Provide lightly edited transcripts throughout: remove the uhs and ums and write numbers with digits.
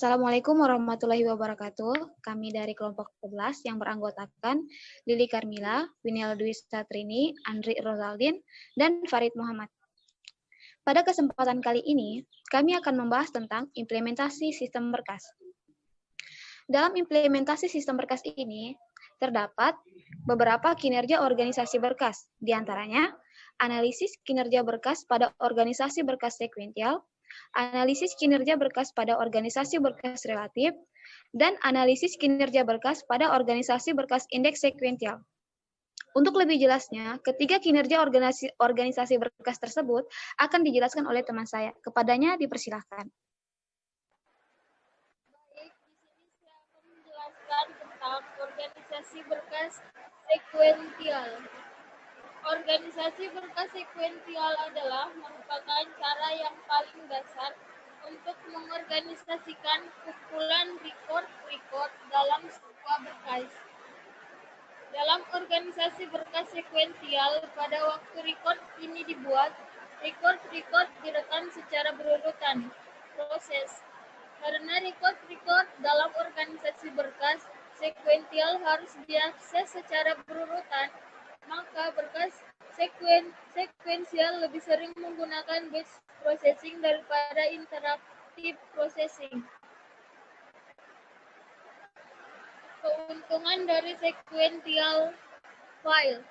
Assalamualaikum warahmatullahi wabarakatuh. Kami dari kelompok 11 yang beranggotakan Lili Carmila, Winel Dwi Satrini, Andri Rosaldin, dan Farid Muhammad. Pada kesempatan kali ini, kami akan membahas tentang implementasi sistem berkas. Dalam implementasi sistem berkas ini, terdapat beberapa kinerja organisasi berkas, di antaranya analisis kinerja berkas pada organisasi berkas sekuensial, analisis kinerja berkas pada organisasi berkas relatif, dan analisis kinerja berkas pada organisasi berkas indeks sekuensial. Untuk lebih jelasnya, ketiga kinerja organisasi berkas tersebut akan dijelaskan oleh teman saya. Kepadanya dipersilahkan. Baik, di sini saya akan menjelaskan tentang organisasi berkas sekuensial. Organisasi berkas sekuensial adalah merupakan cara yang paling dasar untuk mengorganisasikan kumpulan record dalam sebuah berkas. Dalam organisasi berkas sekuensial, pada waktu record ini dibuat, record direkam secara berurutan. Proses. Karena record dalam organisasi berkas sekuensial harus diakses secara berurutan, maka berkas sekuensial lebih sering menggunakan batch processing daripada interactive processing. Keuntungan dari sequential file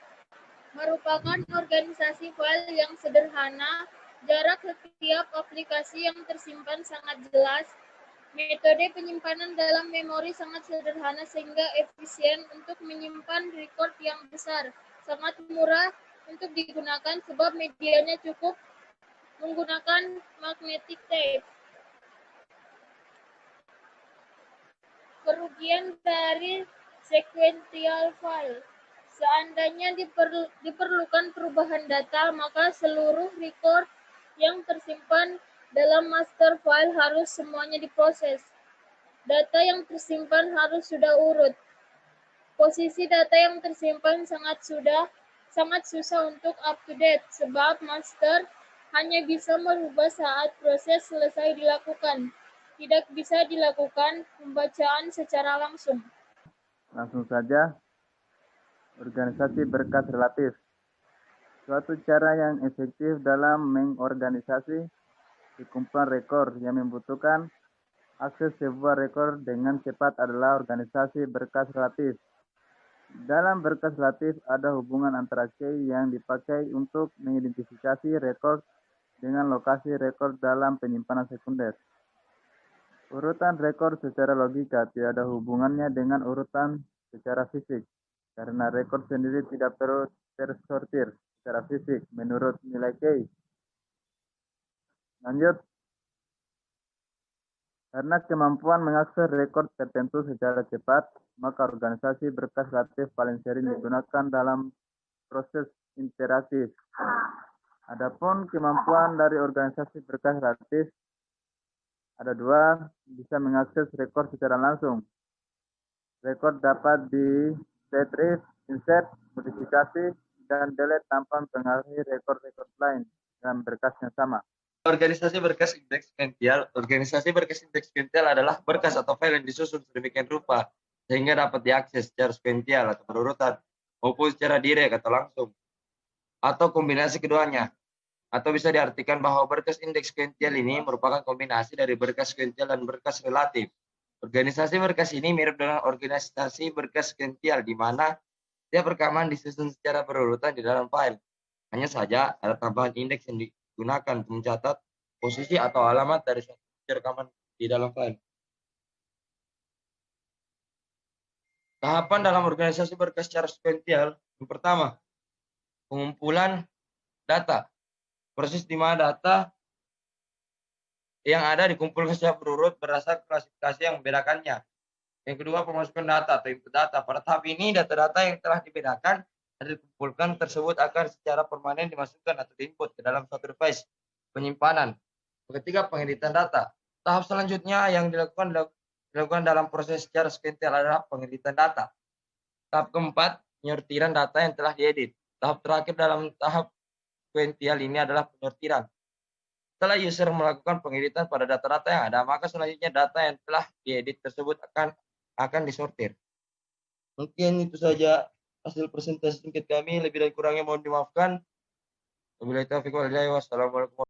merupakan organisasi file yang sederhana, jarak setiap aplikasi yang tersimpan sangat jelas, metode penyimpanan dalam memori sangat sederhana sehingga efisien untuk menyimpan record yang besar, sangat murah untuk digunakan sebab medianya cukup menggunakan magnetic tape. Kerugian dari sequential file. Seandainya diperlukan perubahan data, maka seluruh record yang tersimpan dalam master file harus semuanya diproses. Data yang tersimpan harus sudah urut. Posisi data yang tersimpan sangat susah untuk up to date, sebab master hanya bisa merubah saat proses selesai dilakukan. Tidak bisa dilakukan pembacaan secara langsung. Langsung saja, organisasi berkas relatif. Suatu cara yang efektif dalam mengorganisasi kumpulan rekor yang membutuhkan akses sebuah rekor dengan cepat adalah organisasi berkas relatif. Dalam berkas relatif ada hubungan antara key yang dipakai untuk mengidentifikasi rekor dengan lokasi rekor dalam penyimpanan sekunder. Urutan rekor secara logika tidak ada hubungannya dengan urutan secara fisik, karena rekor sendiri tidak perlu tersortir secara fisik menurut nilai key. Lanjut. Karena kemampuan mengakses rekor tertentu secara cepat, maka organisasi berkas relatif paling sering digunakan dalam proses interaktif. Adapun kemampuan dari organisasi berkas relatif ada dua, bisa mengakses rekor secara langsung. Rekor dapat di retrieve, insert, modifikasi, dan delete tanpa mempengaruhi rekor-rekor lain dalam berkas yang sama. Organisasi berkas indeks sekuensial adalah berkas atau file yang disusun sedemikian rupa sehingga dapat diakses secara sekuensial atau berurutan maupun secara direct atau langsung atau kombinasi keduanya. Atau bisa diartikan bahwa berkas indeks sekuensial ini merupakan kombinasi dari berkas sekuensial dan berkas relatif. Organisasi berkas ini mirip dengan organisasi berkas sekuensial di mana setiap rekaman disusun secara berurutan di dalam file. Hanya saja ada tambahan indeks yang digunakan untuk mencatat posisi atau alamat dari suatu rekaman di dalam file. Tahapan dalam organisasi berkas secara sekuensial. Yang pertama, pengumpulan data. Proses di mana data yang ada dikumpulkan secara berurut berdasarkan klasifikasi yang membedakannya. Yang kedua, pemasukan data atau input data. Pada tahap ini, data-data yang telah dibedakan dan dikumpulkan tersebut akan secara permanen dimasukkan atau diinput ke dalam suatu device penyimpanan. Ketiga, pengeditan data. Tahap selanjutnya yang dilakukan dalam proses secara sekuensial adalah pengeditan data. Tahap keempat, penyortiran data yang telah diedit. Tahap terakhir dalam tahap sekuensial ini adalah penyortiran. Setelah user melakukan pengeditan pada data-data yang ada, maka selanjutnya data yang telah diedit tersebut akan disortir. Mungkin itu saja hasil presentasi singkat kami. Lebih dan kurangnya mohon dimaafkan. Wabillahi taufiq wal hidayah. Wassalamualaikum.